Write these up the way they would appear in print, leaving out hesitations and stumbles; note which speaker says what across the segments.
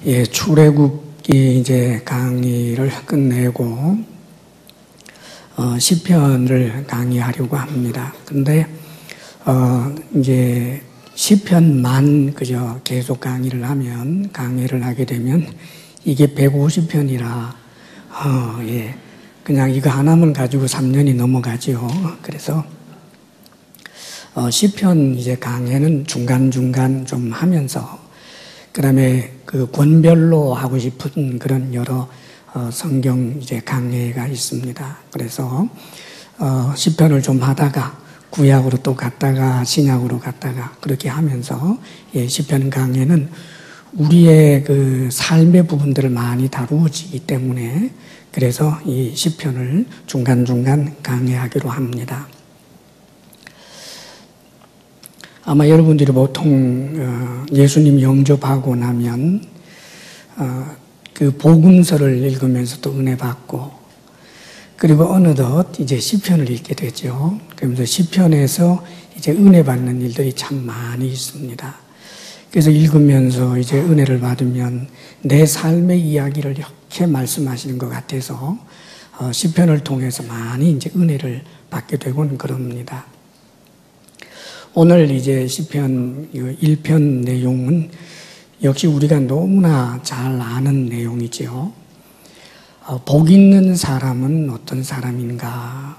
Speaker 1: 예, 출애굽기 이제 강의를 끝내고 시편을 강의하려고 합니다. 근데 이제 시편만 그저 계속 강의를 하게 되면 이게 150편이라 예, 그냥 이거 하나만 가지고 3년이 넘어가죠. 그래서 시편 이제 강의는 중간중간 좀 하면서 그다음에 그 권별로 하고 싶은 그런 여러 성경 이제 강의가 있습니다. 그래서 시편을 좀 하다가 구약으로 또 갔다가 신약으로 갔다가 그렇게 하면서 예, 시편 강의는 우리의 그 삶의 부분들을 많이 다루어지기 때문에 그래서 이 시편을 중간중간 강의하기로 합니다. 아마 여러분들이 보통 예수님 영접하고 나면 그 복음서를 읽으면서 또 은혜 받고 그리고 어느덧 이제 시편을 읽게 되죠. 그러면서 시편에서 이제 은혜 받는 일들이 참 많이 있습니다. 그래서 읽으면서 이제 은혜를 받으면 내 삶의 이야기를 이렇게 말씀하시는 것 같아서 시편을 통해서 많이 이제 은혜를 받게 되곤 그럽니다. 오늘 이제 시편 1편 내용은 역시 우리가 너무나 잘 아는 내용이죠. 복 있는 사람은 어떤 사람인가?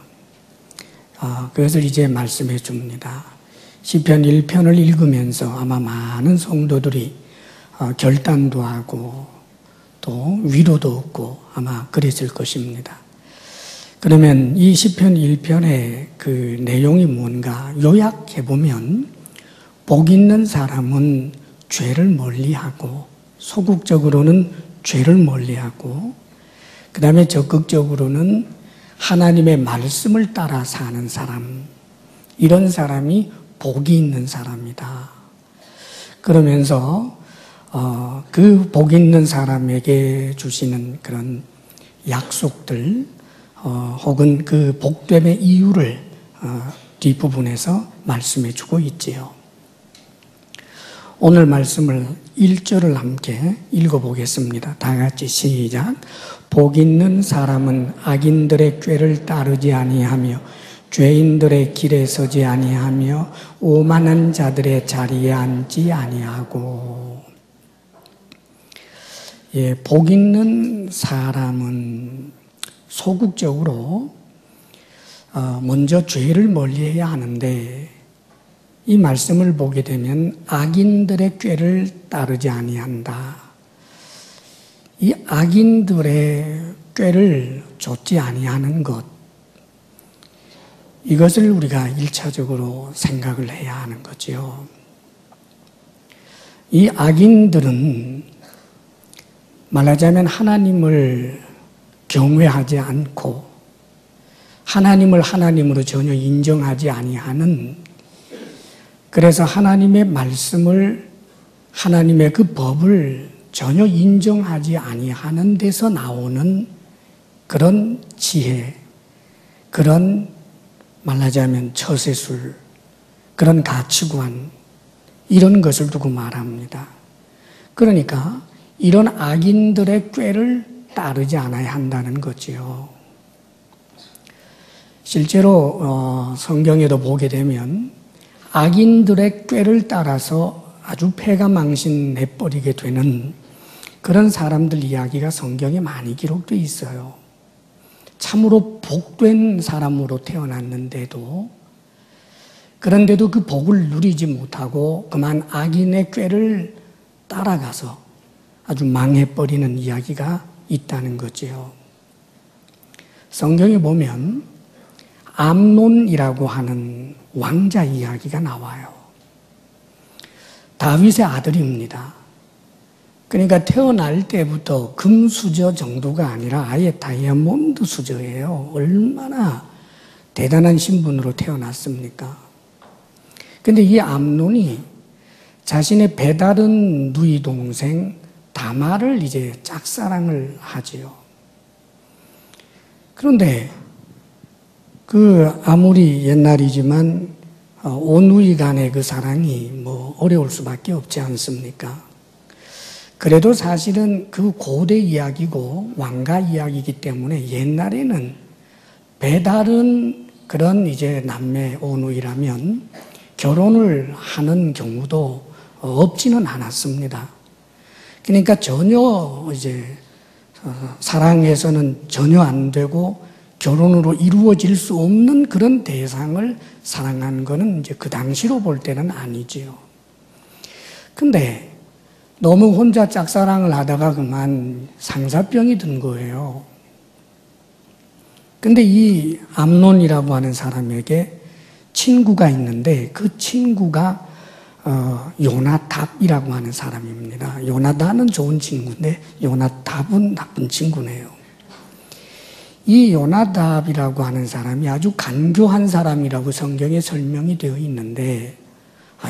Speaker 1: 그것을 이제 말씀해 줍니다. 시편 1편을 읽으면서 아마 많은 성도들이 결단도 하고 또 위로도 얻고 아마 그랬을 것입니다. 그러면 이 시편 1편의 그 내용이 뭔가 요약해보면 복 있는 사람은 죄를 멀리하고 소극적으로는 죄를 멀리하고 그 다음에 적극적으로는 하나님의 말씀을 따라 사는 사람, 이런 사람이 복이 있는 사람이다. 그러면서 그 복 있는 사람에게 주시는 그런 약속들 혹은 그 복됨의 이유를 뒷부분에서 말씀해 주고 있지요. 오늘 말씀을 1절을 함께 읽어보겠습니다. 다 같이 시작. 복 있는 사람은 악인들의 꾀를 따르지 아니하며 죄인들의 길에 서지 아니하며 오만한 자들의 자리에 앉지 아니하고. 예, 복 있는 사람은 소극적으로 먼저 죄를 멀리해야 하는데 이 말씀을 보게 되면 악인들의 꾀를 따르지 아니한다. 이 악인들의 꾀를 좇지 아니하는 것, 이것을 우리가 1차적으로 생각을 해야 하는 거지요. 이 악인들은 말하자면 하나님을 경외하지 않고 하나님을 하나님으로 전혀 인정하지 아니하는, 그래서 하나님의 말씀을, 하나님의 그 법을 전혀 인정하지 아니하는 데서 나오는 그런 지혜, 그런 말하자면 처세술, 그런 가치관, 이런 것을 두고 말합니다. 그러니까 이런 악인들의 꾀를 따르지 않아야 한다는 거지요. 실제로 성경에도 보게 되면 악인들의 꾀를 따라서 아주 패가 망신해버리게 되는 그런 사람들 이야기가 성경에 많이 기록되어 있어요. 참으로 복된 사람으로 태어났는데도, 그런데도 그 복을 누리지 못하고 그만 악인의 꾀를 따라가서 아주 망해버리는 이야기가 있다는 거지요. 성경에 보면 암논이라고 하는 왕자 이야기가 나와요. 다윗의 아들입니다. 그러니까 태어날 때부터 금수저 정도가 아니라 아예 다이아몬드 수저예요. 얼마나 대단한 신분으로 태어났습니까? 근데 이 암논이 자신의 배다른 누이 동생 다말을 이제 짝사랑을 하지요. 그런데 아무리 옛날이지만 오누이 간의 그 사랑이 어려울 수밖에 없지 않습니까? 그래도 사실은 그 고대 이야기고 왕가 이야기이기 때문에 옛날에는 배다른 그런 이제 남매 온우이라면 결혼을 하는 경우도 없지는 않았습니다. 그러니까 전혀 이제 사랑에서는 전혀 안 되고 결혼으로 이루어질 수 없는 그런 대상을 사랑한 거는 이제 그 당시로 볼 때는 아니지요. 근데 너무 혼자 짝사랑을 하다가 그만 상사병이 든 거예요. 근데 이 암논이라고 하는 사람에게 친구가 있는데 그 친구가 요나답이라고 하는 사람입니다. 요나단은 좋은 친구인데 요나답은 나쁜 친구네요. 이 요나답이라고 하는 사람이 아주 간교한 사람이라고 성경에 설명이 되어 있는데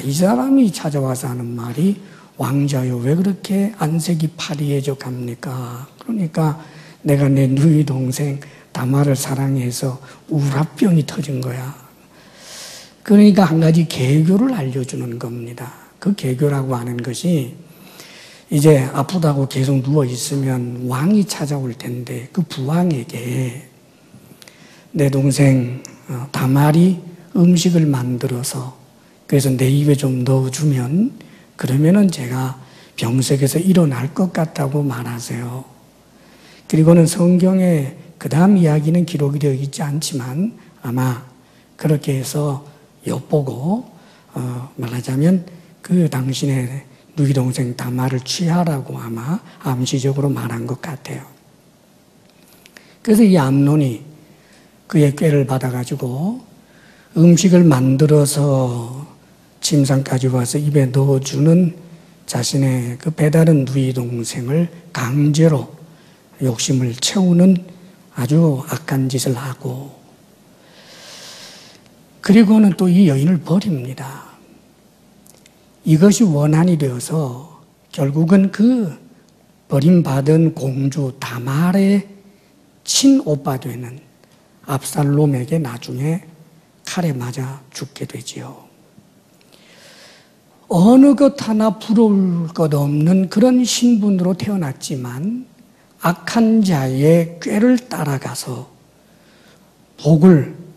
Speaker 1: 이 사람이 찾아와서 하는 말이 왕자여 왜 그렇게 안색이 파리해져 갑니까? 그러니까 내가 내 누이 동생 다말을 사랑해서 우라병이 터진 거야. 그러니까 한 가지 계교를 알려주는 겁니다. 그 계교라고 하는 것이 이제 아프다고 계속 누워있으면 왕이 찾아올 텐데 그 부왕에게 내 동생 다말이 음식을 만들어서 그래서 내 입에 좀 넣어주면 그러면은 제가 병석에서 일어날 것 같다고 말하세요. 그리고는 성경에 그 다음 이야기는 기록이 되어 있지 않지만 아마 그렇게 해서 엿보고 말하자면 그 당신의 누이 동생 다말을 취하라고 아마 암시적으로 말한 것 같아요. 그래서 이 암논이 그의 꾀를 받아가지고 음식을 만들어서 침상까지 와서 입에 넣어주는 자신의 그 배다른 누이 동생을 강제로 욕심을 채우는 아주 악한 짓을 하고 그리고는 또 이 여인을 버립니다. 이것이 원한이 되어서 결국은 그 버림받은 공주 다말의 친오빠 되는 압살롬에게 나중에 칼에 맞아 죽게 되지요. 어느 것 하나 부러울 것 없는 그런 신분으로 태어났지만 악한 자의 꾀를 따라가서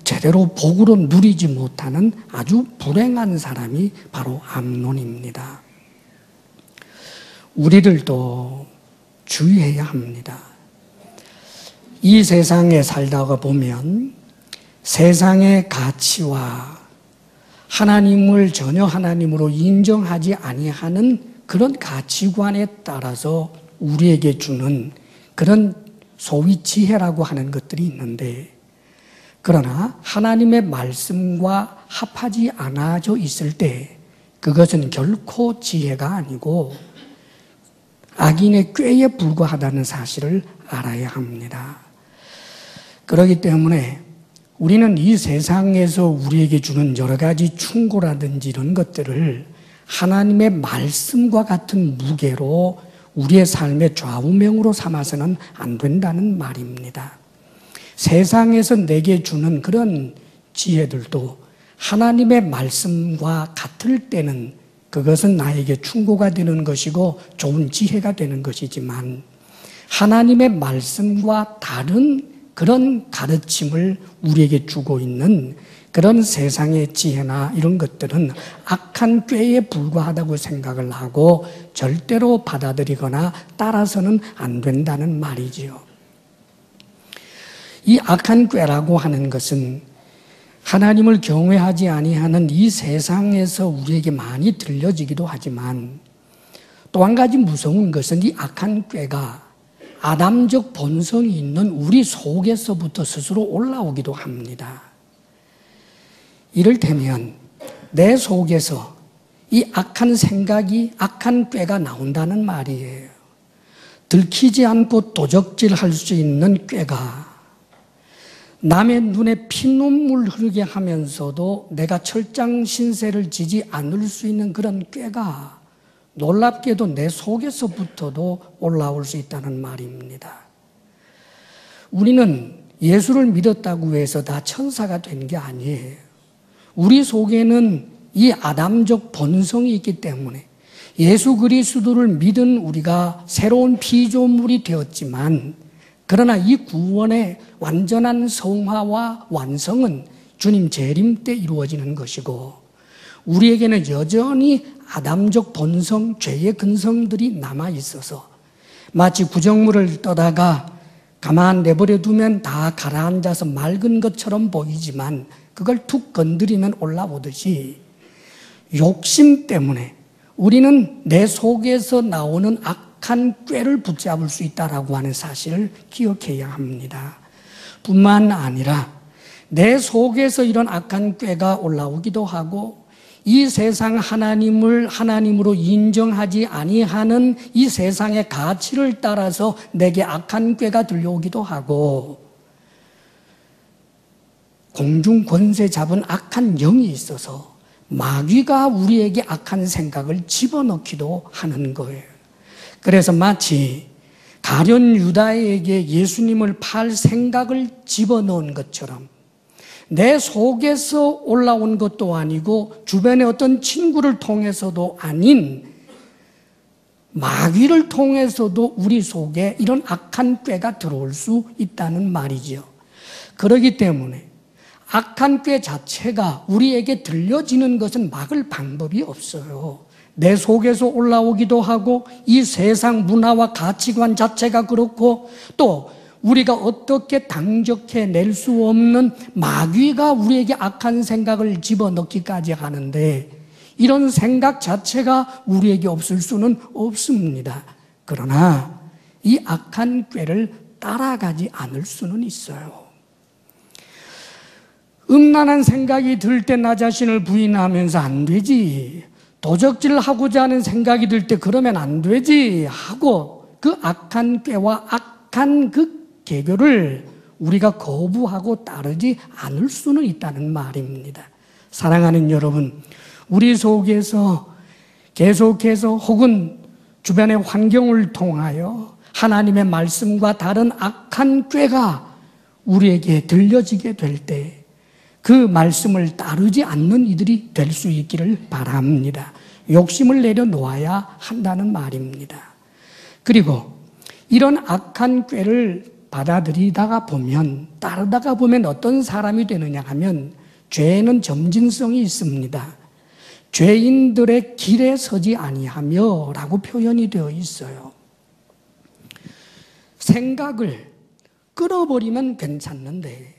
Speaker 1: 제대로 복으로 누리지 못하는 아주 불행한 사람이 바로 암논입니다. 우리들도 주의해야 합니다. 이 세상에 살다가 보면 세상의 가치와 하나님을 전혀 하나님으로 인정하지 아니하는 그런 가치관에 따라서 우리에게 주는 그런 소위 지혜라고 하는 것들이 있는데 그러나 하나님의 말씀과 합하지 않아져 있을 때 그것은 결코 지혜가 아니고 악인의 꾀에 불과하다는 사실을 알아야 합니다. 그렇기 때문에 우리는 이 세상에서 우리에게 주는 여러 가지 충고라든지 이런 것들을 하나님의 말씀과 같은 무게로 우리의 삶의 좌우명으로 삼아서는 안 된다는 말입니다. 세상에서 내게 주는 그런 지혜들도 하나님의 말씀과 같을 때는 그것은 나에게 충고가 되는 것이고 좋은 지혜가 되는 것이지만 하나님의 말씀과 다른 그런 가르침을 우리에게 주고 있는 그런 세상의 지혜나 이런 것들은 악한 꾀에 불과하다고 생각을 하고 절대로 받아들이거나 따라서는 안 된다는 말이지요. 이 악한 꾀라고 하는 것은 하나님을 경외하지 아니하는 이 세상에서 우리에게 많이 들려지기도 하지만 또 한 가지 무서운 것은 이 악한 꾀가 아담적 본성이 있는 우리 속에서부터 스스로 올라오기도 합니다. 이를테면 내 속에서 이 악한 생각이 악한 꾀가 나온다는 말이에요. 들키지 않고 도적질할 수 있는 꾀가 남의 눈에 피눈물 흐르게 하면서도 내가 철장 신세를 지지 않을 수 있는 그런 꾀가 놀랍게도 내 속에서부터도 올라올 수 있다는 말입니다. 우리는 예수를 믿었다고 해서 다 천사가 된 게 아니에요. 우리 속에는 이 아담적 본성이 있기 때문에 예수 그리스도를 믿은 우리가 새로운 피조물이 되었지만 그러나 이 구원의 완전한 성화와 완성은 주님 재림 때 이루어지는 것이고 우리에게는 여전히 아담적 본성, 죄의 근성들이 남아있어서 마치 구정물을 떠다가 가만 내버려 두면 다 가라앉아서 맑은 것처럼 보이지만 그걸 툭 건드리면 올라오듯이 욕심 때문에 우리는 내 속에서 나오는 악한 꾀를 붙잡을 수 있다라고 하는 사실을 기억해야 합니다. 뿐만 아니라 내 속에서 이런 악한 꾀가 올라오기도 하고 이 세상 하나님을 하나님으로 인정하지 아니하는 이 세상의 가치를 따라서 내게 악한 꾀가 들려오기도 하고 공중 권세 잡은 악한 영이 있어서 마귀가 우리에게 악한 생각을 집어넣기도 하는 거예요. 그래서 마치 가룟 유다에게 예수님을 팔 생각을 집어넣은 것처럼 내 속에서 올라온 것도 아니고 주변의 어떤 친구를 통해서도 아닌 마귀를 통해서도 우리 속에 이런 악한 꾀가 들어올 수 있다는 말이죠. 그렇기 때문에 악한 꾀 자체가 우리에게 들려지는 것은 막을 방법이 없어요. 내 속에서 올라오기도 하고 이 세상 문화와 가치관 자체가 그렇고 또 우리가 어떻게 당적해낼 수 없는 마귀가 우리에게 악한 생각을 집어넣기까지 하는데 이런 생각 자체가 우리에게 없을 수는 없습니다. 그러나 이 악한 꾀를 따라가지 않을 수는 있어요. 음란한 생각이 들 때 나 자신을 부인하면서 안 되지, 도적질하고자 하는 생각이 들 때 그러면 안 되지 하고 그 악한 꾀와 악한 그 개교를 우리가 거부하고 따르지 않을 수는 있다는 말입니다. 사랑하는 여러분, 우리 속에서 계속해서 혹은 주변의 환경을 통하여 하나님의 말씀과 다른 악한 꾀가 우리에게 들려지게 될 때 그 말씀을 따르지 않는 이들이 될 수 있기를 바랍니다. 욕심을 내려놓아야 한다는 말입니다. 그리고 이런 악한 꾀를 받아들이다가 보면, 따르다가 보면 어떤 사람이 되느냐 하면 죄에는 점진성이 있습니다. 죄인들의 길에 서지 아니하며 라고 표현이 되어 있어요. 생각을 끌어버리면 괜찮는데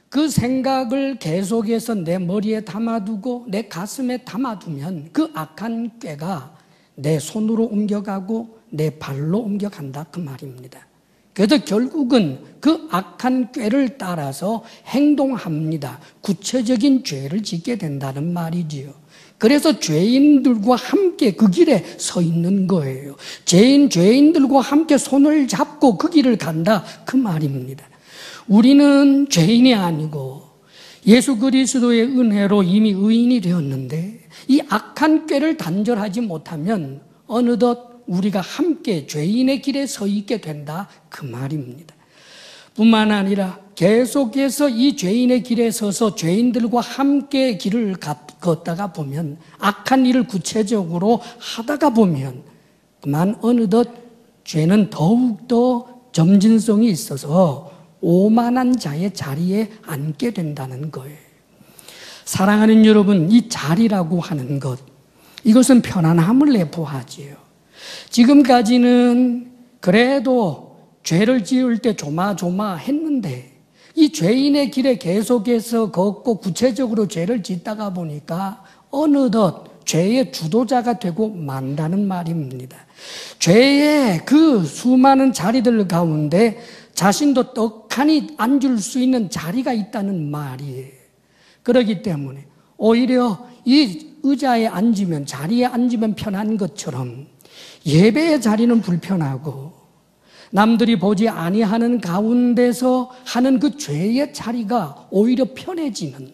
Speaker 1: 그 생각을 계속해서 내 머리에 담아두고 내 가슴에 담아두면 그 악한 꾀가 내 손으로 옮겨가고 내 발로 옮겨간다 그 말입니다. 그래서 결국은 그 악한 꾀를 따라서 행동합니다. 구체적인 죄를 짓게 된다는 말이지요. 그래서 죄인들과 함께 그 길에 서 있는 거예요. 죄인들과 함께 손을 잡고 그 길을 간다 그 말입니다. 우리는 죄인이 아니고 예수 그리스도의 은혜로 이미 의인이 되었는데 이 악한 꾀를 단절하지 못하면 어느덧 우리가 함께 죄인의 길에 서 있게 된다 그 말입니다. 뿐만 아니라 계속해서 이 죄인의 길에 서서 죄인들과 함께 길을 걷다가 보면 악한 일을 구체적으로 하다가 보면 그만 어느덧 죄는 더욱더 점진성이 있어서 오만한 자의 자리에 앉게 된다는 거예요. 사랑하는 여러분, 이 자리라고 하는 것, 이것은 편안함을 내포하지요. 지금까지는 그래도 죄를 지을 때 조마조마했는데 이 죄인의 길에 계속해서 걷고 구체적으로 죄를 짓다가 보니까 어느덧 죄의 주도자가 되고 만다는 말입니다. 죄의 그 수많은 자리들 가운데 자신도 떡하니 앉을 수 있는 자리가 있다는 말이에요. 그렇기 때문에 오히려 이 의자에 앉으면, 자리에 앉으면 편한 것처럼 예배의 자리는 불편하고 남들이 보지 아니하는 가운데서 하는 그 죄의 자리가 오히려 편해지는,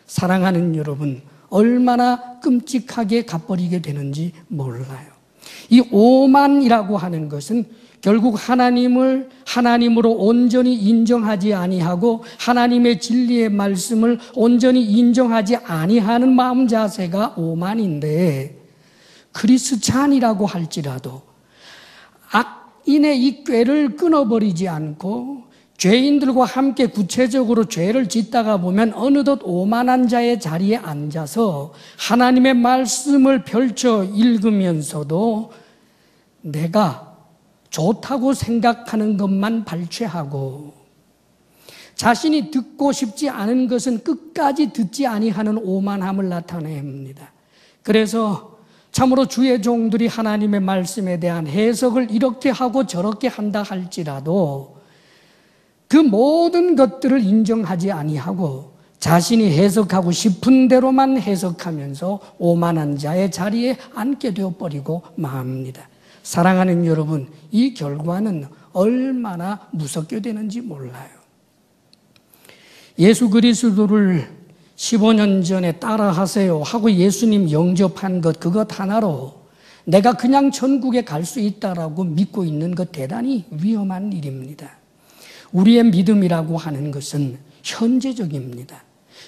Speaker 1: 사랑하는 여러분, 얼마나 끔찍하게 갚아버리게 되는지 몰라요. 이 오만이라고 하는 것은 결국 하나님을 하나님으로 온전히 인정하지 아니하고 하나님의 진리의 말씀을 온전히 인정하지 아니하는 마음 자세가 오만인데, 크리스찬이라고 할지라도 악인의 이 꾀를 끊어버리지 않고 죄인들과 함께 구체적으로 죄를 짓다가 보면 어느덧 오만한 자의 자리에 앉아서 하나님의 말씀을 펼쳐 읽으면서도 내가 좋다고 생각하는 것만 발췌하고 자신이 듣고 싶지 않은 것은 끝까지 듣지 아니하는 오만함을 나타냅니다. 그래서 참으로 주의 종들이 하나님의 말씀에 대한 해석을 이렇게 하고 저렇게 한다 할지라도 그 모든 것들을 인정하지 아니하고 자신이 해석하고 싶은 대로만 해석하면서 오만한 자의 자리에 앉게 되어버리고 맙니다. 사랑하는 여러분, 이 결과는 얼마나 무섭게 되는지 몰라요. 예수 그리스도를 15년 전에 따라하세요 하고 예수님 영접한 것, 그것 하나로 내가 그냥 천국에 갈 수 있다라고 믿고 있는 것 대단히 위험한 일입니다. 우리의 믿음이라고 하는 것은 현재적입니다.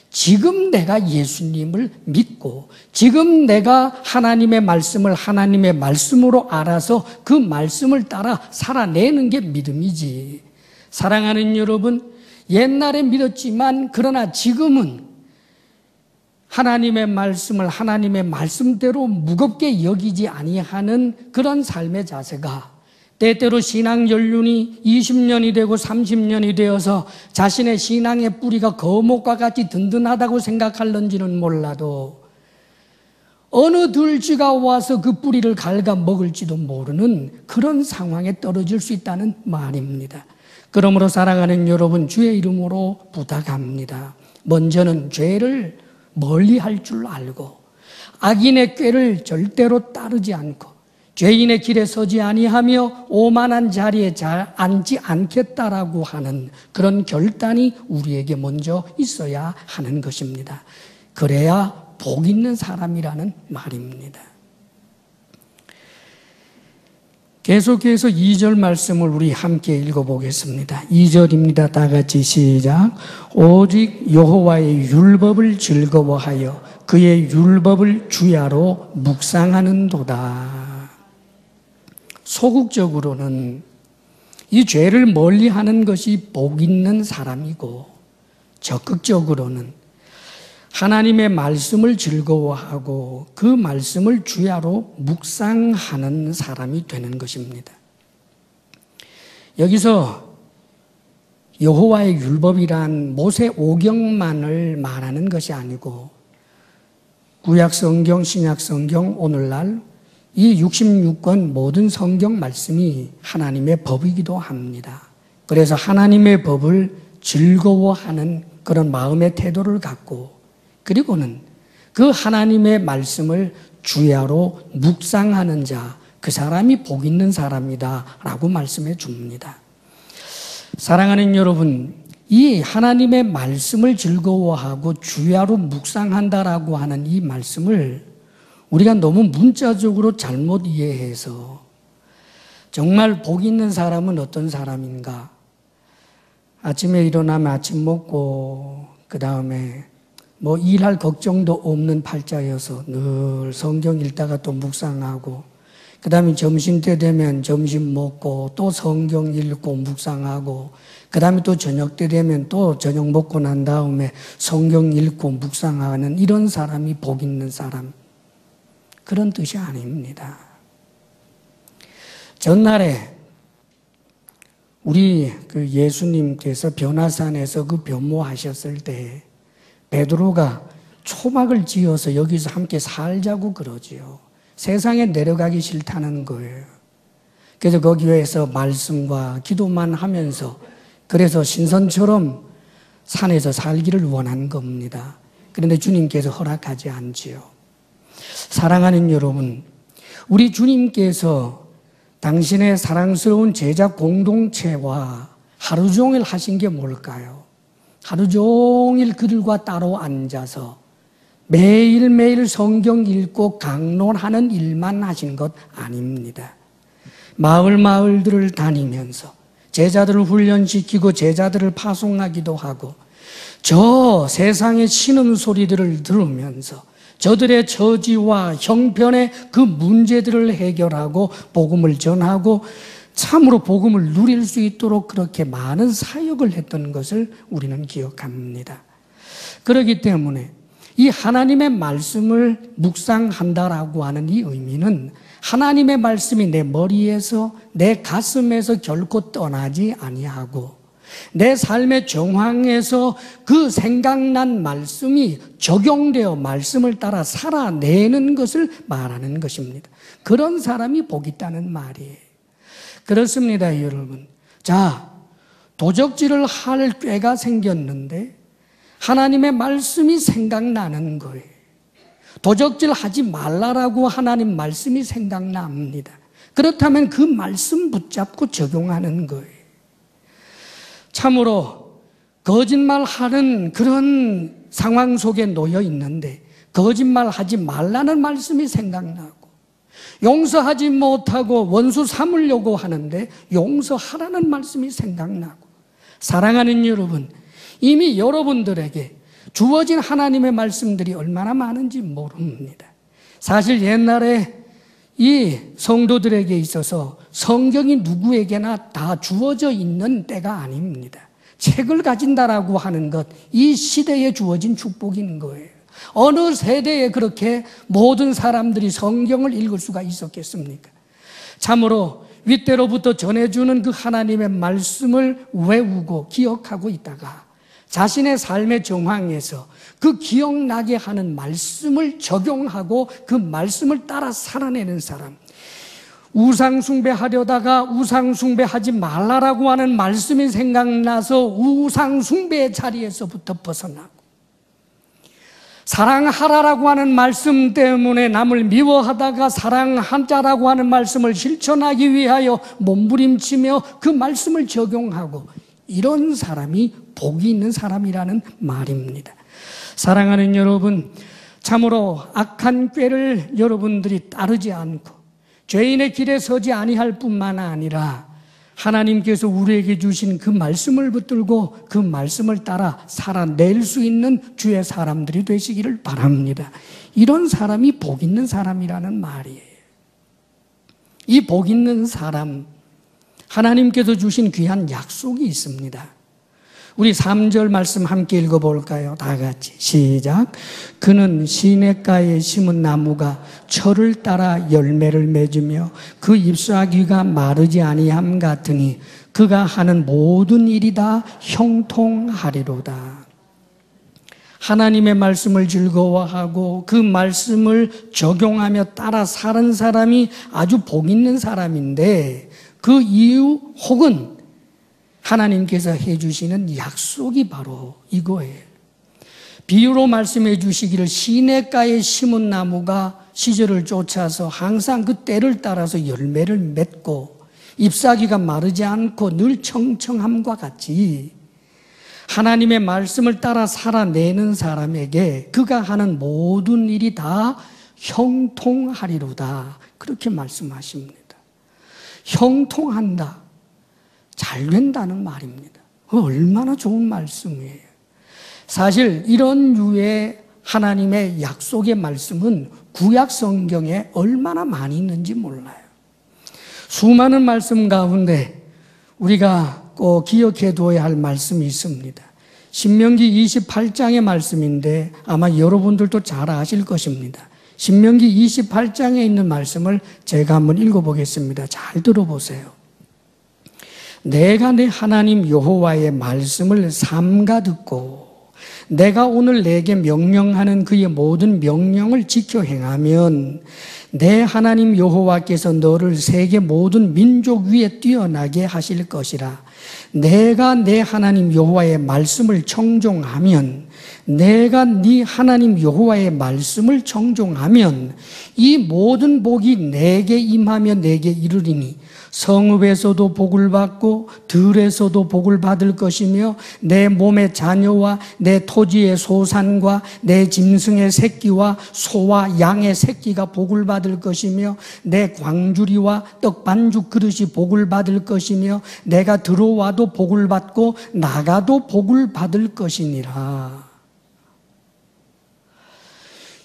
Speaker 1: 지금 내가 예수님을 믿고 지금 내가 하나님의 말씀을 하나님의 말씀으로 알아서 그 말씀을 따라 살아내는 게 믿음이지. 사랑하는 여러분, 옛날에 믿었지만 그러나 지금은 하나님의 말씀을 하나님의 말씀대로 무겁게 여기지 아니하는 그런 삶의 자세가 때때로 신앙 연륜이 20년이 되고 30년이 되어서 자신의 신앙의 뿌리가 거목과 같이 든든하다고 생각할런지는 몰라도 어느 들쥐가 와서 그 뿌리를 갉아 먹을지도 모르는 그런 상황에 떨어질 수 있다는 말입니다. 그러므로 사랑하는 여러분, 주의 이름으로 부탁합니다. 먼저는 죄를 멀리할 줄 알고 악인의 꾀를 절대로 따르지 않고 죄인의 길에 서지 아니하며 오만한 자리에 잘 앉지 않겠다라고 하는 그런 결단이 우리에게 먼저 있어야 하는 것입니다. 그래야 복 있는 사람이라는 말입니다. 계속해서 2절 말씀을 우리 함께 읽어보겠습니다. 2절입니다. 다 같이 시작. 오직 여호와의 율법을 즐거워하여 그의 율법을 주야로 묵상하는도다. 소극적으로는 이 죄를 멀리하는 것이 복 있는 사람이고 적극적으로는 하나님의 말씀을 즐거워하고 그 말씀을 주야로 묵상하는 사람이 되는 것입니다. 여기서 여호와의 율법이란 모세 오경만을 말하는 것이 아니고 구약 성경, 신약 성경, 오늘날 이 66권 모든 성경 말씀이 하나님의 법이기도 합니다. 그래서 하나님의 법을 즐거워하는 그런 마음의 태도를 갖고 그리고는 그 하나님의 말씀을 주야로 묵상하는 자, 그 사람이 복 있는 사람이다 라고 말씀해 줍니다. 사랑하는 여러분, 이 하나님의 말씀을 즐거워하고 주야로 묵상한다라고 하는 이 말씀을 우리가 너무 문자적으로 잘못 이해해서 정말 복 있는 사람은 어떤 사람인가? 아침에 일어나면 아침 먹고 그 다음에 뭐 일할 걱정도 없는 팔자여서 늘 성경 읽다가 또 묵상하고 그 다음에 점심때 되면 점심 먹고 또 성경 읽고 묵상하고 그 다음에 또 저녁 때 되면 또 저녁 먹고 난 다음에 성경 읽고 묵상하는 이런 사람이 복 있는 사람, 그런 뜻이 아닙니다. 전날에 우리 그 예수님께서 변화산에서 그 변모하셨을 때 베드로가 초막을 지어서 여기서 함께 살자고 그러지요. 세상에 내려가기 싫다는 거예요. 그래서 거기에서 말씀과 기도만 하면서 그래서 신선처럼 산에서 살기를 원한 겁니다. 그런데 주님께서 허락하지 않지요. 사랑하는 여러분, 우리 주님께서 당신의 사랑스러운 제자 공동체와 하루 종일 하신 게 뭘까요? 하루 종일 그들과 따로 앉아서 매일매일 성경 읽고 강론하는 일만 하신 것 아닙니다. 마을들을 다니면서 제자들을 훈련시키고 제자들을 파송하기도 하고 저 세상의 신음 소리들을 들으면서 저들의 처지와 형편의 그 문제들을 해결하고 복음을 전하고 참으로 복음을 누릴 수 있도록 그렇게 많은 사역을 했던 것을 우리는 기억합니다. 그렇기 때문에 이 하나님의 말씀을 묵상한다라고 하는 이 의미는 하나님의 말씀이 내 머리에서 내 가슴에서 결코 떠나지 아니하고 내 삶의 정황에서 그 생각난 말씀이 적용되어 말씀을 따라 살아내는 것을 말하는 것입니다. 그런 사람이 복 있다는 말이에요. 그렇습니다, 여러분. 자, 도적질을 할 꾀가 생겼는데 하나님의 말씀이 생각나는 거예요. 도적질 하지 말라라고 하나님 말씀이 생각납니다. 그렇다면 그 말씀 붙잡고 적용하는 거예요. 참으로 거짓말하는 그런 상황 속에 놓여 있는데 거짓말하지 말라는 말씀이 생각나고 용서하지 못하고 원수 삼으려고 하는데 용서하라는 말씀이 생각나고 사랑하는 여러분, 이미 여러분들에게 주어진 하나님의 말씀들이 얼마나 많은지 모릅니다. 사실 옛날에 이 성도들에게 있어서 성경이 누구에게나 다 주어져 있는 때가 아닙니다. 책을 가진다라고 하는 것, 이 시대에 주어진 축복인 거예요. 어느 세대에 그렇게 모든 사람들이 성경을 읽을 수가 있었겠습니까? 참으로 윗대로부터 전해주는 그 하나님의 말씀을 외우고 기억하고 있다가 자신의 삶의 정황에서 그 기억나게 하는 말씀을 적용하고 그 말씀을 따라 살아내는 사람, 우상숭배하려다가 우상숭배하지 말라라고 하는 말씀이 생각나서 우상숭배의 자리에서부터 벗어나고, 사랑하라라고 하는 말씀 때문에 남을 미워하다가 사랑하자라고 하는 말씀을 실천하기 위하여 몸부림치며 그 말씀을 적용하고, 이런 사람이 복이 있는 사람이라는 말입니다. 사랑하는 여러분, 참으로 악한 꾀를 여러분들이 따르지 않고 죄인의 길에 서지 아니할 뿐만 아니라 하나님께서 우리에게 주신 그 말씀을 붙들고 그 말씀을 따라 살아낼 수 있는 주의 사람들이 되시기를 바랍니다. 이런 사람이 복 있는 사람이라는 말이에요. 이 복 있는 사람, 하나님께서 주신 귀한 약속이 있습니다. 우리 3절 말씀 함께 읽어볼까요? 다 같이 시작. 그는 시냇가에 심은 나무가 철을 따라 열매를 맺으며 그 잎사귀가 마르지 아니함 같으니 그가 하는 모든 일이 다 형통하리로다. 하나님의 말씀을 즐거워하고 그 말씀을 적용하며 따라 사는 사람이 아주 복 있는 사람인데, 그 이유 혹은 하나님께서 해주시는 약속이 바로 이거예요. 비유로 말씀해 주시기를 시냇가에 심은 나무가 시절을 쫓아서 항상 그 때를 따라서 열매를 맺고 잎사귀가 마르지 않고 늘 청청함과 같이 하나님의 말씀을 따라 살아내는 사람에게 그가 하는 모든 일이 다 형통하리로다. 그렇게 말씀하십니다. 형통한다. 잘 된다는 말입니다. 얼마나 좋은 말씀이에요. 사실 이런 류의 하나님의 약속의 말씀은 구약 성경에 얼마나 많이 있는지 몰라요. 수많은 말씀 가운데 우리가 꼭 기억해 둬야 할 말씀이 있습니다. 신명기 28장의 말씀인데 아마 여러분들도 잘 아실 것입니다. 신명기 28장에 있는 말씀을 제가 한번 읽어보겠습니다. 잘 들어보세요. 내가 내 하나님 여호와의 말씀을 삼가 듣고 내가 오늘 내게 명령하는 그의 모든 명령을 지켜 행하면 내 하나님 여호와께서 너를 세계 모든 민족 위에 뛰어나게 하실 것이라. 내가 내 하나님 여호와의 말씀을 청종하면, 내가 네 하나님 여호와의 말씀을 청종하면 이 모든 복이 내게 임하며 내게 이르리니 성읍에서도 복을 받고 들에서도 복을 받을 것이며 내 몸의 자녀와 내 토지의 소산과 내 짐승의 새끼와 소와 양의 새끼가 복을 받을 것이며 내 광주리와 떡반죽 그릇이 복을 받을 것이며 내가 들어와도 복을 받고 나가도 복을 받을 것이니라.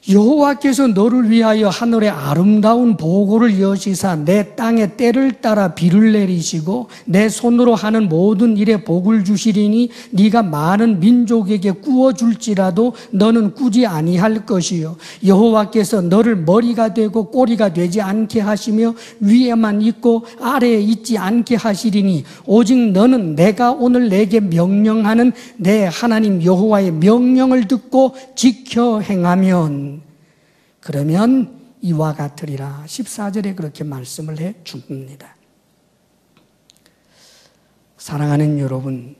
Speaker 1: 여호와께서 너를 위하여 하늘의 아름다운 보고를 여시사 내 땅에 때를 따라 비를 내리시고 내 손으로 하는 모든 일에 복을 주시리니 네가 많은 민족에게 꾸어줄지라도 너는 꾸지 아니할 것이요 여호와께서 너를 머리가 되고 꼬리가 되지 않게 하시며 위에만 있고 아래에 있지 않게 하시리니 오직 너는 내가 오늘 내게 명령하는 내 하나님 여호와의 명령을 듣고 지켜 행하면 그러면 이와 같으리라. 14절에 그렇게 말씀을 해 줍니다. 사랑하는 여러분,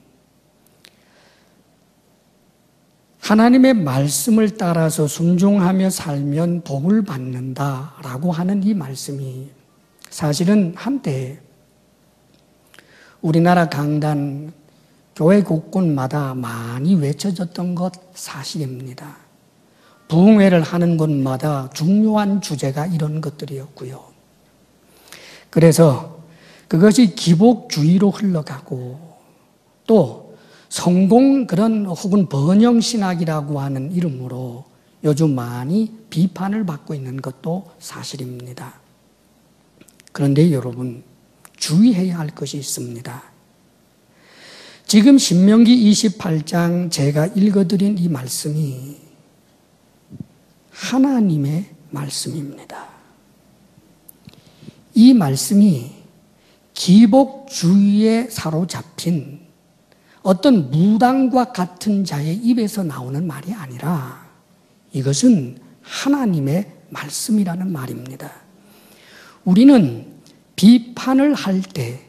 Speaker 1: 하나님의 말씀을 따라서 순종하며 살면 복을 받는다라고 하는 이 말씀이 사실은 한때 우리나라 강단, 교회 곳곳마다 많이 외쳐졌던 것 사실입니다. 부흥회를 하는 곳마다 중요한 주제가 이런 것들이었고요. 그래서 그것이 기복주의로 흘러가고 또 성공 그런 혹은 번영신학이라고 하는 이름으로 요즘 많이 비판을 받고 있는 것도 사실입니다. 그런데 여러분, 주의해야 할 것이 있습니다. 지금 신명기 28장 제가 읽어드린 이 말씀이 하나님의 말씀입니다. 이 말씀이 기복주의에 사로잡힌 어떤 무당과 같은 자의 입에서 나오는 말이 아니라 이것은 하나님의 말씀이라는 말입니다. 우리는 비판을 할 때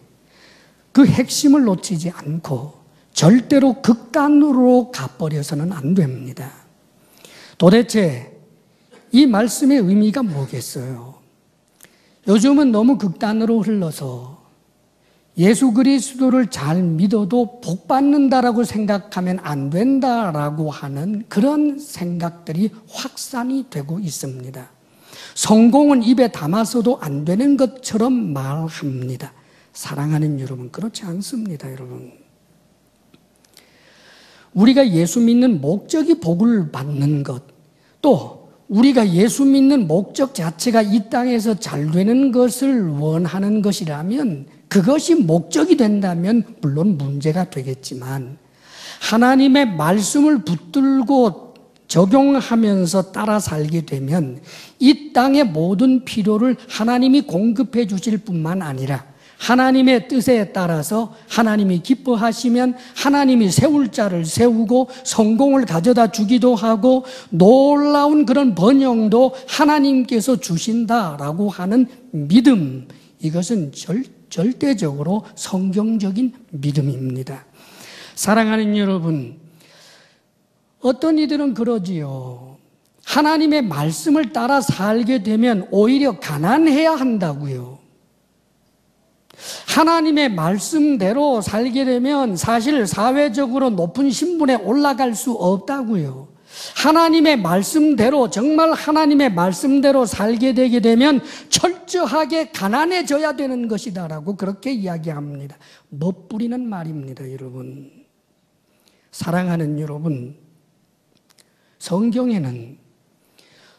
Speaker 1: 그 핵심을 놓치지 않고 절대로 극단으로 가버려서는 안 됩니다. 도대체 이 말씀의 의미가 뭐겠어요? 요즘은 너무 극단으로 흘러서 예수 그리스도를 잘 믿어도 복 받는다라고 생각하면 안 된다라고 하는 그런 생각들이 확산이 되고 있습니다. 성공은 입에 담아서도 안 되는 것처럼 말합니다. 사랑하는 여러분, 그렇지 않습니다, 여러분. 우리가 예수 믿는 목적이 복을 받는 것, 또 우리가 예수 믿는 목적 자체가 이 땅에서 잘 되는 것을 원하는 것이라면 그것이 목적이 된다면 물론 문제가 되겠지만 하나님의 말씀을 붙들고 적용하면서 따라 살게 되면 이 땅의 모든 필요를 하나님이 공급해 주실 뿐만 아니라 하나님의 뜻에 따라서 하나님이 기뻐하시면 하나님이 세울 자를 세우고 성공을 가져다 주기도 하고 놀라운 그런 번영도 하나님께서 주신다라고 하는 믿음, 이것은 절대적으로 성경적인 믿음입니다. 사랑하는 여러분, 어떤 이들은 그러지요. 하나님의 말씀을 따라 살게 되면 오히려 가난해야 한다고요. 하나님의 말씀대로 살게 되면 사실 사회적으로 높은 신분에 올라갈 수 없다고요. 하나님의 말씀대로, 정말 하나님의 말씀대로 살게 되게 되면 철저하게 가난해져야 되는 것이다라고 그렇게 이야기합니다. 멋부리는 말입니다, 여러분. 사랑하는 여러분, 성경에는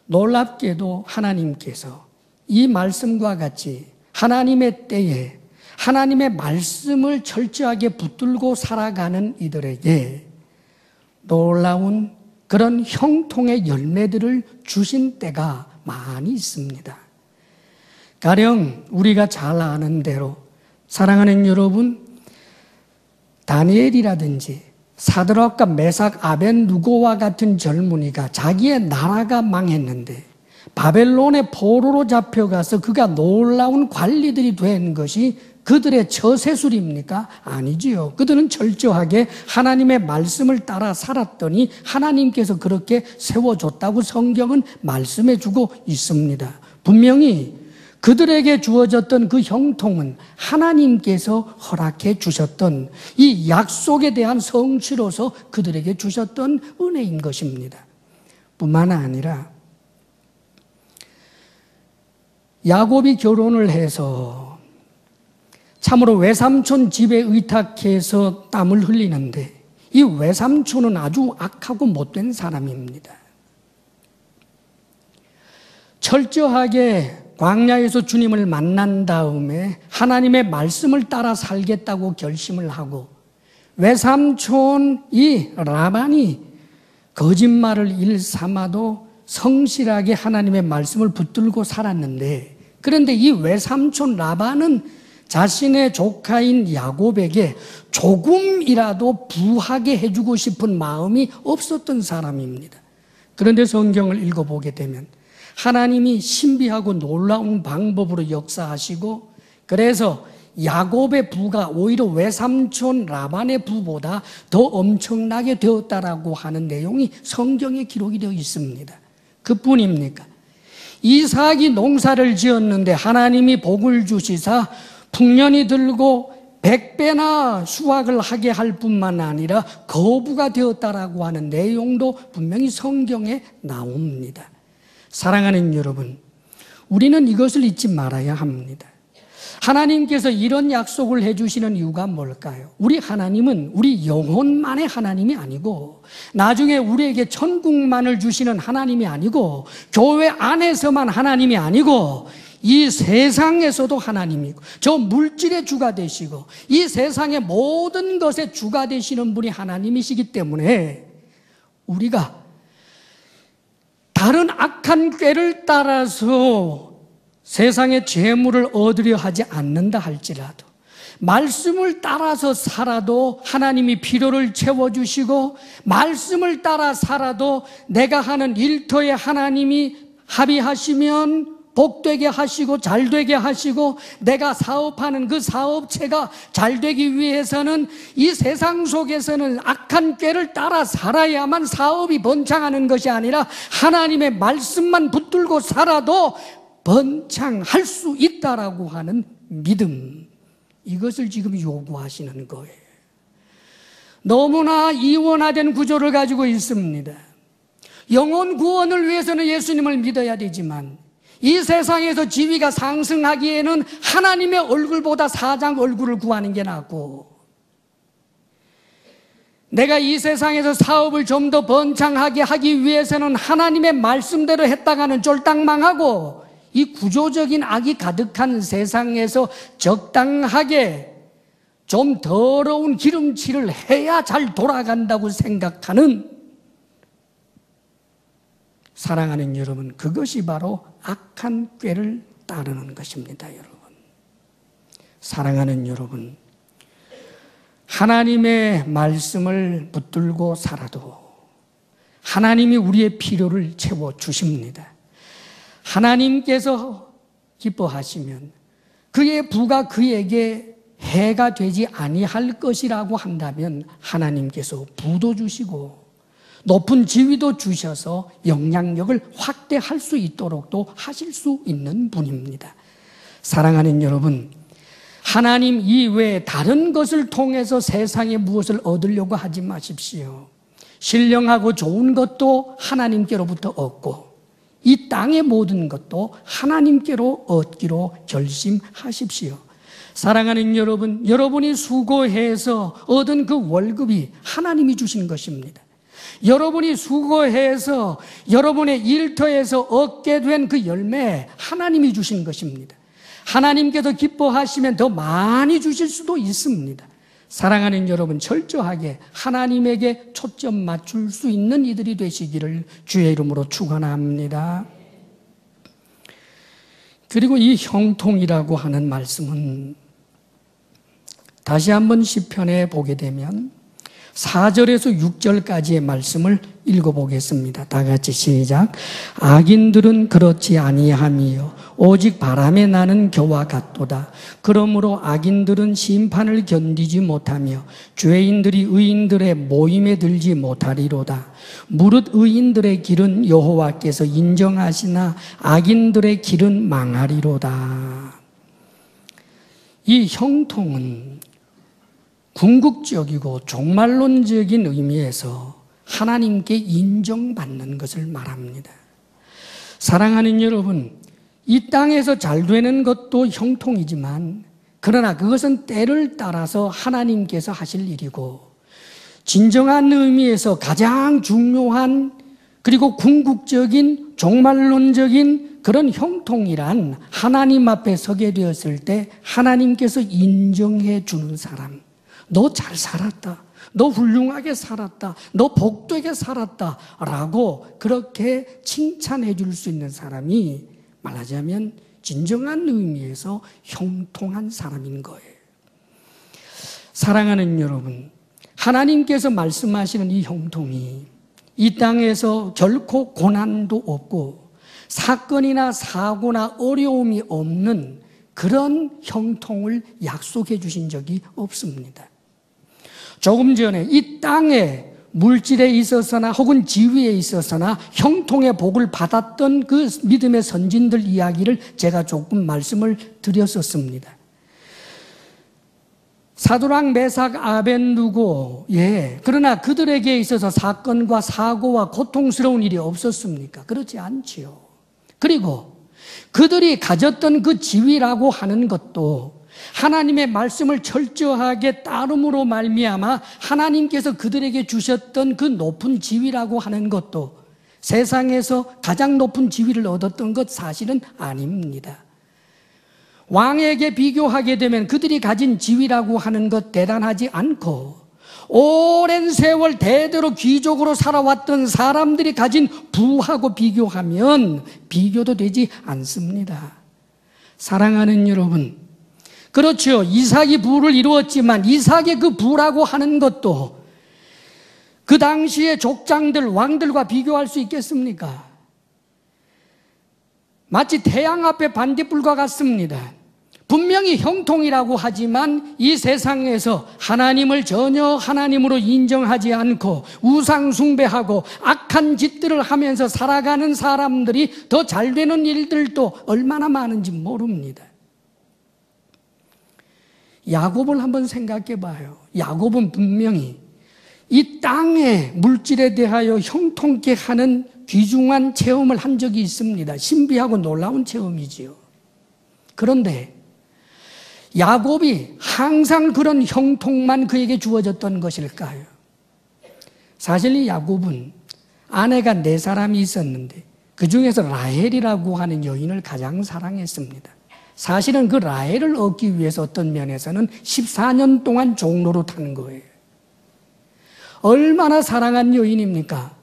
Speaker 1: 놀랍게도 하나님께서 이 말씀과 같이 하나님의 때에 하나님의 말씀을 철저하게 붙들고 살아가는 이들에게 놀라운 그런 형통의 열매들을 주신 때가 많이 있습니다. 가령 우리가 잘 아는 대로 사랑하는 여러분, 다니엘이라든지 사드락과 메삭, 아벤누고와 같은 젊은이가 자기의 나라가 망했는데 바벨론의 포로로 잡혀가서 그가 놀라운 관리들이 된 것이 그들의 처세술입니까? 아니지요. 그들은 철저하게 하나님의 말씀을 따라 살았더니 하나님께서 그렇게 세워줬다고 성경은 말씀해주고 있습니다. 분명히 그들에게 주어졌던 그 형통은 하나님께서 허락해 주셨던 이 약속에 대한 성취로서 그들에게 주셨던 은혜인 것입니다. 뿐만 아니라 야곱이 결혼을 해서 참으로 외삼촌 집에 의탁해서 땀을 흘리는데 이 외삼촌은 아주 악하고 못된 사람입니다. 철저하게 광야에서 주님을 만난 다음에 하나님의 말씀을 따라 살겠다고 결심을 하고 외삼촌 이 라반이 거짓말을 일삼아도 성실하게 하나님의 말씀을 붙들고 살았는데, 그런데 이 외삼촌 라반은 자신의 조카인 야곱에게 조금이라도 부하게 해주고 싶은 마음이 없었던 사람입니다. 그런데 성경을 읽어보게 되면 하나님이 신비하고 놀라운 방법으로 역사하시고, 그래서 야곱의 부가 오히려 외삼촌 라반의 부보다 더 엄청나게 되었다라고 하는 내용이 성경에 기록이 되어 있습니다. 그뿐입니까? 이삭이 농사를 지었는데 하나님이 복을 주시사 풍년이 들고 100배나 수확을 하게 할 뿐만 아니라 거부가 되었다라고 하는 내용도 분명히 성경에 나옵니다. 사랑하는 여러분, 우리는 이것을 잊지 말아야 합니다. 하나님께서 이런 약속을 해주시는 이유가 뭘까요? 우리 하나님은 우리 영혼만의 하나님이 아니고, 나중에 우리에게 천국만을 주시는 하나님이 아니고, 교회 안에서만 하나님이 아니고, 이 세상에서도 하나님이고, 저 물질의 주가 되시고, 이 세상의 모든 것의 주가 되시는 분이 하나님이시기 때문에 우리가 다른 악한 꾀를 따라서 세상의 재물을 얻으려 하지 않는다 할지라도, 말씀을 따라서 살아도 하나님이 필요를 채워주시고, 말씀을 따라 살아도 내가 하는 일터에 하나님이 합의하시면 복되게 하시고 잘되게 하시고, 내가 사업하는 그 사업체가 잘되기 위해서는 이 세상 속에서는 악한 꾀를 따라 살아야만 사업이 번창하는 것이 아니라 하나님의 말씀만 붙들고 살아도 번창할 수 있다라고 하는 믿음, 이것을 지금 요구하시는 거예요. 너무나 이원화된 구조를 가지고 있습니다. 영혼 구원을 위해서는 예수님을 믿어야 되지만, 이 세상에서 지위가 상승하기에는 하나님의 얼굴보다 사장 얼굴을 구하는 게 낫고, 내가 이 세상에서 사업을 좀 더 번창하게 하기 위해서는 하나님의 말씀대로 했다가는 쫄딱 망하고, 이 구조적인 악이 가득한 세상에서 적당하게 좀 더러운 기름칠을 해야 잘 돌아간다고 생각하는, 사랑하는 여러분, 그것이 바로 악한 꾀를 따르는 것입니다. 여러분, 사랑하는 여러분, 하나님의 말씀을 붙들고 살아도 하나님이 우리의 필요를 채워주십니다. 하나님께서 기뻐하시면 그의 부가 그에게 해가 되지 아니할 것이라고 한다면 하나님께서 부도 주시고 높은 지위도 주셔서 영향력을 확대할 수 있도록 또 하실 수 있는 분입니다. 사랑하는 여러분, 하나님 이외에 다른 것을 통해서 세상에 무엇을 얻으려고 하지 마십시오. 신령하고 좋은 것도 하나님께로부터 얻고 이 땅의 모든 것도 하나님께로 얻기로 결심하십시오. 사랑하는 여러분, 여러분이 수고해서 얻은 그 월급이 하나님이 주신 것입니다. 여러분이 수고해서 여러분의 일터에서 얻게 된 그 열매, 하나님이 주신 것입니다. 하나님께서 기뻐하시면 더 많이 주실 수도 있습니다. 사랑하는 여러분, 철저하게 하나님에게 초점 맞출 수 있는 이들이 되시기를 주의 이름으로 축원합니다. 그리고 이 형통이라고 하는 말씀은 다시 한번 시편에 보게 되면 4절에서 6절까지의 말씀을 읽어보겠습니다. 다 같이 시작. 악인들은 그렇지 아니하며 오직 바람에 나는 겨와 같도다. 그러므로 악인들은 심판을 견디지 못하며 죄인들이 의인들의 모임에 들지 못하리로다. 무릇 의인들의 길은 여호와께서 인정하시나 악인들의 길은 망하리로다. 이 형통은 궁극적이고 종말론적인 의미에서 하나님께 인정받는 것을 말합니다. 사랑하는 여러분, 이 땅에서 잘 되는 것도 형통이지만 그러나 그것은 때를 따라서 하나님께서 하실 일이고, 진정한 의미에서 가장 중요한 그리고 궁극적인 종말론적인 그런 형통이란 하나님 앞에 서게 되었을 때 하나님께서 인정해 주는 사람. 너 잘 살았다. 너 훌륭하게 살았다. 너 복되게 살았다. 라고 그렇게 칭찬해 줄 수 있는 사람이 말하자면 진정한 의미에서 형통한 사람인 거예요. 사랑하는 여러분, 하나님께서 말씀하시는 이 형통이 이 땅에서 결코 고난도 없고 사건이나 사고나 어려움이 없는 그런 형통을 약속해 주신 적이 없습니다. 조금 전에 이 땅에 물질에 있어서나 혹은 지위에 있어서나 형통의 복을 받았던 그 믿음의 선진들 이야기를 제가 조금 말씀을 드렸었습니다. 사드락, 메삭, 아벤누고, 그러나 그들에게 있어서 사건과 사고와 고통스러운 일이 없었습니까? 그렇지 않지요. 그리고 그들이 가졌던 그 지위라고 하는 것도 하나님의 말씀을 철저하게 따름으로 말미암아 하나님께서 그들에게 주셨던 그 높은 지위라고 하는 것도 세상에서 가장 높은 지위를 얻었던 것 사실은 아닙니다. 왕에게 비교하게 되면 그들이 가진 지위라고 하는 것 대단하지 않고 오랜 세월 대대로 귀족으로 살아왔던 사람들이 가진 부하고 비교하면 비교도 되지 않습니다. 사랑하는 여러분, 그렇죠. 이삭이 부를 이루었지만 이삭의 그 부라고 하는 것도 그 당시의 족장들, 왕들과 비교할 수 있겠습니까? 마치 태양 앞에 반딧불과 같습니다. 분명히 형통이라고 하지만 이 세상에서 하나님을 전혀 하나님으로 인정하지 않고 우상 숭배하고 악한 짓들을 하면서 살아가는 사람들이 더 잘 되는 일들도 얼마나 많은지 모릅니다. 야곱을 한번 생각해 봐요. 야곱은 분명히 이 땅의 물질에 대하여 형통케 하는 귀중한 체험을 한 적이 있습니다. 신비하고 놀라운 체험이지요. 그런데 야곱이 항상 그런 형통만 그에게 주어졌던 것일까요? 사실 이 야곱은 아내가 4사람이 있었는데 그 중에서 라헬이라고 하는 여인을 가장 사랑했습니다. 사실은 그 라헬을 얻기 위해서 어떤 면에서는 14년 동안 종로로 타는 거예요. 얼마나 사랑한 여인입니까?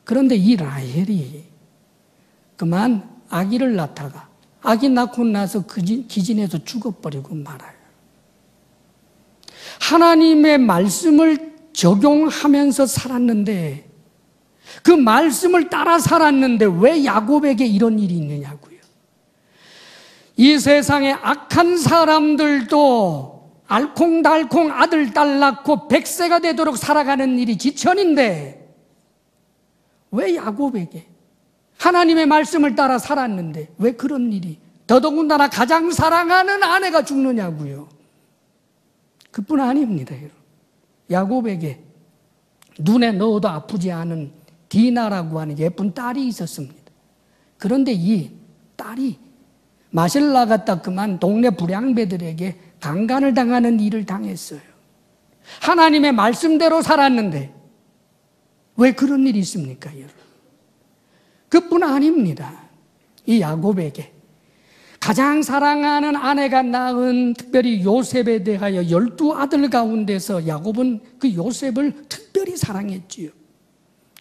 Speaker 1: 그런데 이 라헬이 그만 아기를 낳다가 아기 낳고 나서 기진해서 죽어버리고 말아요. 하나님의 말씀을 적용하면서 살았는데 그 말씀을 따라 살았는데 왜 야곱에게 이런 일이 있느냐고요. 이 세상에 악한 사람들도 알콩달콩 아들, 딸 낳고 100세가 되도록 살아가는 일이 지천인데 왜 야곱에게 하나님의 말씀을 따라 살았는데 왜 그런 일이 더더군다나 가장 사랑하는 아내가 죽느냐고요. 그뿐 아닙니다. 야곱에게 눈에 넣어도 아프지 않은 디나라고 하는 예쁜 딸이 있었습니다. 그런데 이 딸이 마실 나갔다 그만 동네 불량배들에게 강간을 당하는 일을 당했어요. 하나님의 말씀대로 살았는데 왜 그런 일이 있습니까, 여러분? 그뿐 아닙니다. 이 야곱에게 가장 사랑하는 아내가 낳은 특별히 요셉에 대하여 12아들 가운데서 야곱은 그 요셉을 특별히 사랑했지요.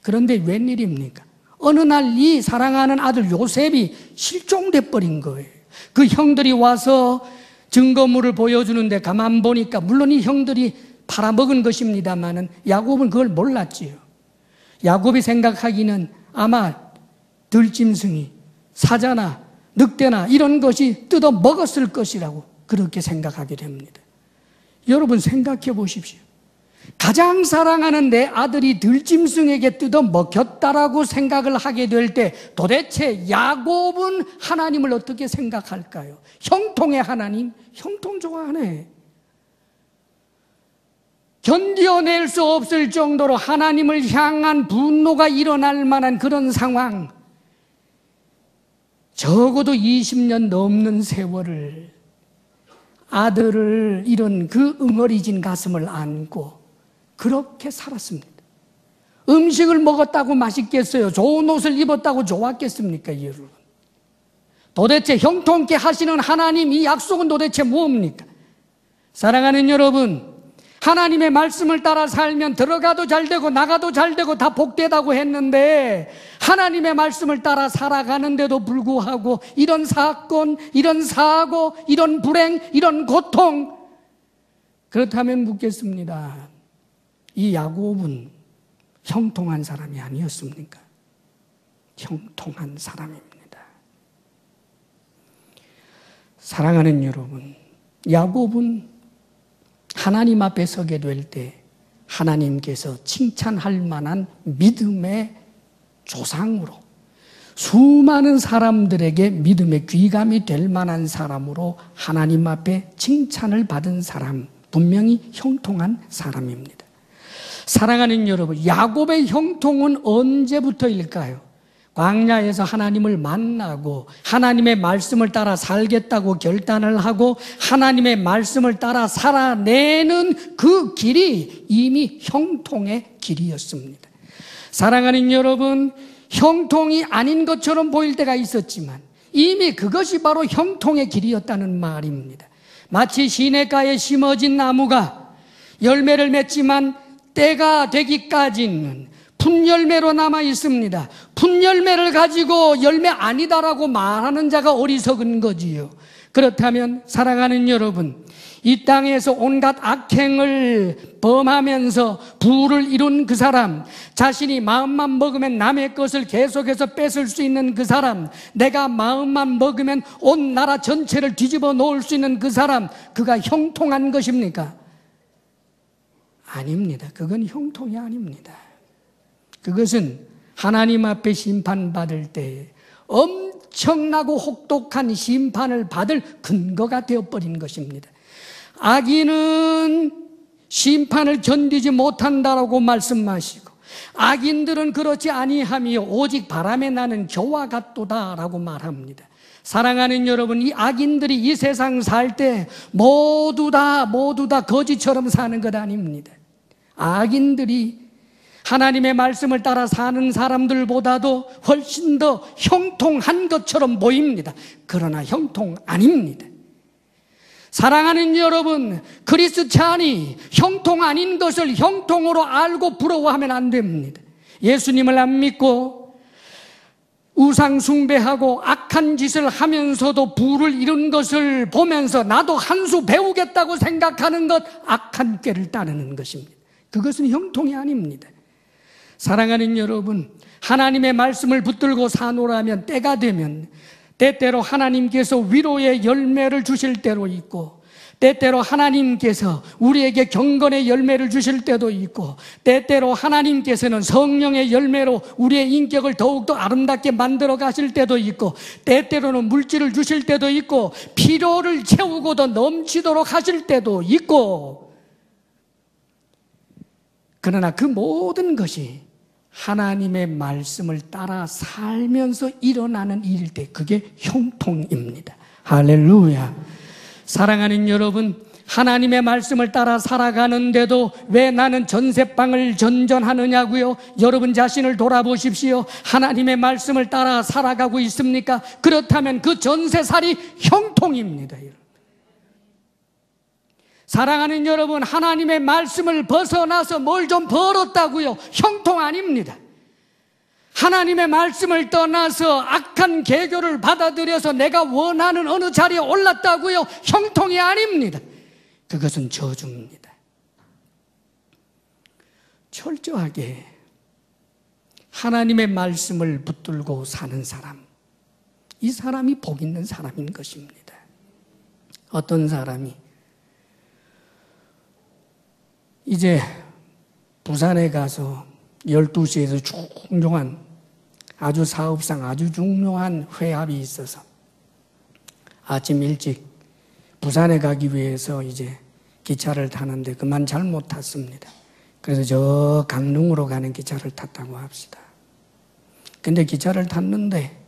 Speaker 1: 그런데 웬일입니까? 어느 날 이 사랑하는 아들 요셉이 실종돼 버린 거예요. 그 형들이 와서 증거물을 보여주는데 가만 보니까 물론 이 형들이 팔아먹은 것입니다만은 야곱은 그걸 몰랐지요. 야곱이 생각하기는 아마 들짐승이 사자나 늑대나 이런 것이 뜯어 먹었을 것이라고 그렇게 생각하게 됩니다. 여러분 생각해 보십시오. 가장 사랑하는 내 아들이 들짐승에게 뜯어 먹혔다라고 생각을 하게 될 때 도대체 야곱은 하나님을 어떻게 생각할까요? 형통의 하나님? 형통 좋아하네. 견뎌낼 수 없을 정도로 하나님을 향한 분노가 일어날 만한 그런 상황, 적어도 20년 넘는 세월을 아들을 잃은 그 응어리진 가슴을 안고 그렇게 살았습니다. 음식을 먹었다고 맛있겠어요? 좋은 옷을 입었다고 좋았겠습니까, 여러분? 도대체 형통케 하시는 하나님 이 약속은 도대체 무엇입니까? 사랑하는 여러분, 하나님의 말씀을 따라 살면 들어가도 잘 되고 나가도 잘 되고 다 복되다고 했는데 하나님의 말씀을 따라 살아가는데도 불구하고 이런 사건, 이런 사고, 이런 불행, 이런 고통, 그렇다면 묻겠습니다. 이 야곱은 형통한 사람이 아니었습니까? 형통한 사람입니다. 사랑하는 여러분, 야곱은 하나님 앞에 서게 될 때 하나님께서 칭찬할 만한 믿음의 조상으로, 수많은 사람들에게 믿음의 귀감이 될 만한 사람으로 하나님 앞에 칭찬을 받은 사람, 분명히 형통한 사람입니다. 사랑하는 여러분, 야곱의 형통은 언제부터일까요? 광야에서 하나님을 만나고 하나님의 말씀을 따라 살겠다고 결단을 하고 하나님의 말씀을 따라 살아내는 그 길이 이미 형통의 길이었습니다. 사랑하는 여러분, 형통이 아닌 것처럼 보일 때가 있었지만 이미 그것이 바로 형통의 길이었다는 말입니다. 마치 시냇가에 심어진 나무가 열매를 맺지만 때가 되기까지는 푼열매로 남아 있습니다. 푼열매를 가지고 열매 아니다라고 말하는 자가 어리석은 거지요. 그렇다면 사랑하는 여러분, 이 땅에서 온갖 악행을 범하면서 부를 이룬 그 사람, 자신이 마음만 먹으면 남의 것을 계속해서 뺏을 수 있는 그 사람, 내가 마음만 먹으면 온 나라 전체를 뒤집어 놓을 수 있는 그 사람, 그가 형통한 것입니까? 아닙니다. 그건 형통이 아닙니다. 그것은 하나님 앞에 심판받을 때 엄청나고 혹독한 심판을 받을 근거가 되어버린 것입니다. 악인은 심판을 견디지 못한다라고 말씀하시고 악인들은 그렇지 아니하며 오직 바람에 나는 겨와 같도다라고 말합니다. 사랑하는 여러분, 이 악인들이 이 세상 살 때 모두 다 거지처럼 사는 것 아닙니다. 악인들이 하나님의 말씀을 따라 사는 사람들보다도 훨씬 더 형통한 것처럼 보입니다. 그러나 형통 아닙니다. 사랑하는 여러분, 크리스찬이 형통 아닌 것을 형통으로 알고 부러워하면 안 됩니다. 예수님을 안 믿고 우상 숭배하고 악한 짓을 하면서도 부를 이룬 것을 보면서 나도 한 수 배우겠다고 생각하는 것, 악한 꾀를 따르는 것입니다. 그것은 형통이 아닙니다. 사랑하는 여러분, 하나님의 말씀을 붙들고 사노라면 때가 되면 때때로 하나님께서 위로의 열매를 주실 때로 있고 때때로 하나님께서 우리에게 경건의 열매를 주실 때도 있고 때때로 하나님께서는 성령의 열매로 우리의 인격을 더욱더 아름답게 만들어 가실 때도 있고 때때로는 물질을 주실 때도 있고 필요를 채우고 더 넘치도록 하실 때도 있고, 그러나 그 모든 것이 하나님의 말씀을 따라 살면서 일어나는 일일 때 그게 형통입니다. 할렐루야. 사랑하는 여러분, 하나님의 말씀을 따라 살아가는데도 왜 나는 전세방을 전전하느냐고요? 여러분 자신을 돌아보십시오. 하나님의 말씀을 따라 살아가고 있습니까? 그렇다면 그 전세살이 형통입니다. 사랑하는 여러분, 하나님의 말씀을 벗어나서 뭘 좀 벌었다고요? 형통 아닙니다. 하나님의 말씀을 떠나서 악한 계교를 받아들여서 내가 원하는 어느 자리에 올랐다고요? 형통이 아닙니다. 그것은 저주입니다. 철저하게 하나님의 말씀을 붙들고 사는 사람, 이 사람이 복 있는 사람인 것입니다. 어떤 사람이 이제 부산에 가서 12시에서 중요한 아주 사업상 아주 중요한 회합이 있어서 아침 일찍 부산에 가기 위해서 이제 기차를 타는데 그만 잘못 탔습니다. 그래서 저 강릉으로 가는 기차를 탔다고 합시다. 근데 기차를 탔는데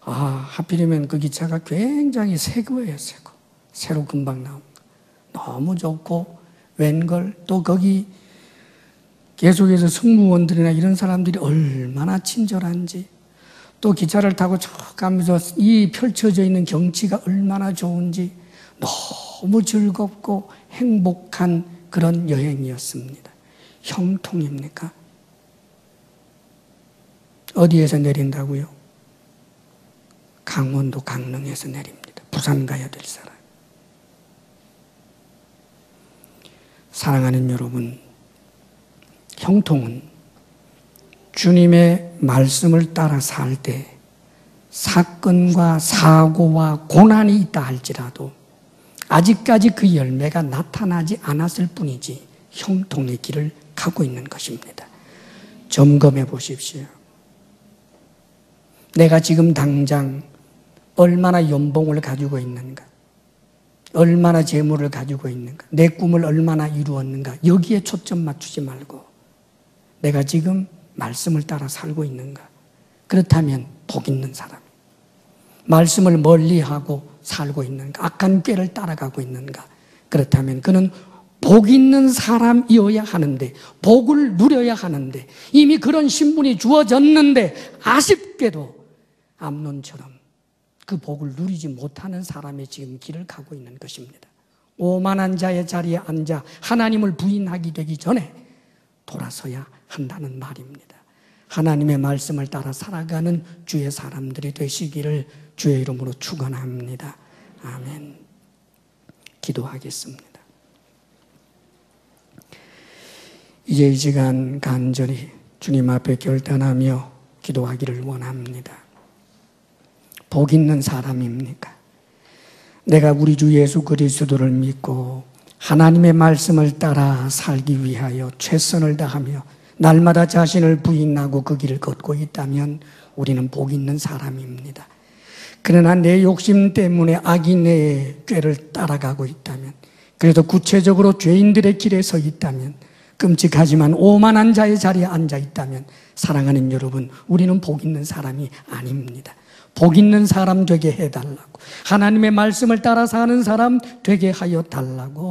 Speaker 1: 하필이면 그 기차가 굉장히 새 거예요. 새 거. 새로 금방 나온 거. 너무 좋고 웬걸 또 거기 계속해서 승무원들이나 이런 사람들이 얼마나 친절한지 또 기차를 타고 쭉 가면서 이 펼쳐져 있는 경치가 얼마나 좋은지 너무 즐겁고 행복한 그런 여행이었습니다. 형통입니까? 어디에서 내린다고요? 강원도 강릉에서 내립니다. 부산 가야 될 사람. 사랑하는 여러분, 형통은 주님의 말씀을 따라 살 때 사건과 사고와 고난이 있다 할지라도 아직까지 그 열매가 나타나지 않았을 뿐이지 형통의 길을 가고 있는 것입니다. 점검해 보십시오. 내가 지금 당장 얼마나 연봉을 가지고 있는가? 얼마나 재물을 가지고 있는가? 내 꿈을 얼마나 이루었는가? 여기에 초점 맞추지 말고 내가 지금 말씀을 따라 살고 있는가? 그렇다면 복 있는 사람. 말씀을 멀리하고 살고 있는가? 악한 꾀를 따라가고 있는가? 그렇다면 그는 복 있는 사람이어야 하는데, 복을 누려야 하는데, 이미 그런 신분이 주어졌는데 아쉽게도 암논처럼 그 복을 누리지 못하는 사람의 지금 길을 가고 있는 것입니다. 오만한 자의 자리에 앉아 하나님을 부인하게 되기 전에 돌아서야 한다는 말입니다. 하나님의 말씀을 따라 살아가는 주의 사람들이 되시기를 주의 이름으로 축원합니다. 아멘. 기도하겠습니다. 이제 이 시간 간절히 주님 앞에 결단하며 기도하기를 원합니다. 복 있는 사람입니까? 내가 우리 주 예수 그리스도를 믿고 하나님의 말씀을 따라 살기 위하여 최선을 다하며 날마다 자신을 부인하고 그 길을 걷고 있다면 우리는 복 있는 사람입니다. 그러나 내 욕심 때문에 악인의 꾀를 따라가고 있다면, 그래도 구체적으로 죄인들의 길에 서 있다면, 끔찍하지만 오만한 자의 자리에 앉아 있다면 사랑하는 여러분, 우리는 복 있는 사람이 아닙니다. 복 있는 사람 되게 해달라고, 하나님의 말씀을 따라 사는 사람 되게 하여 달라고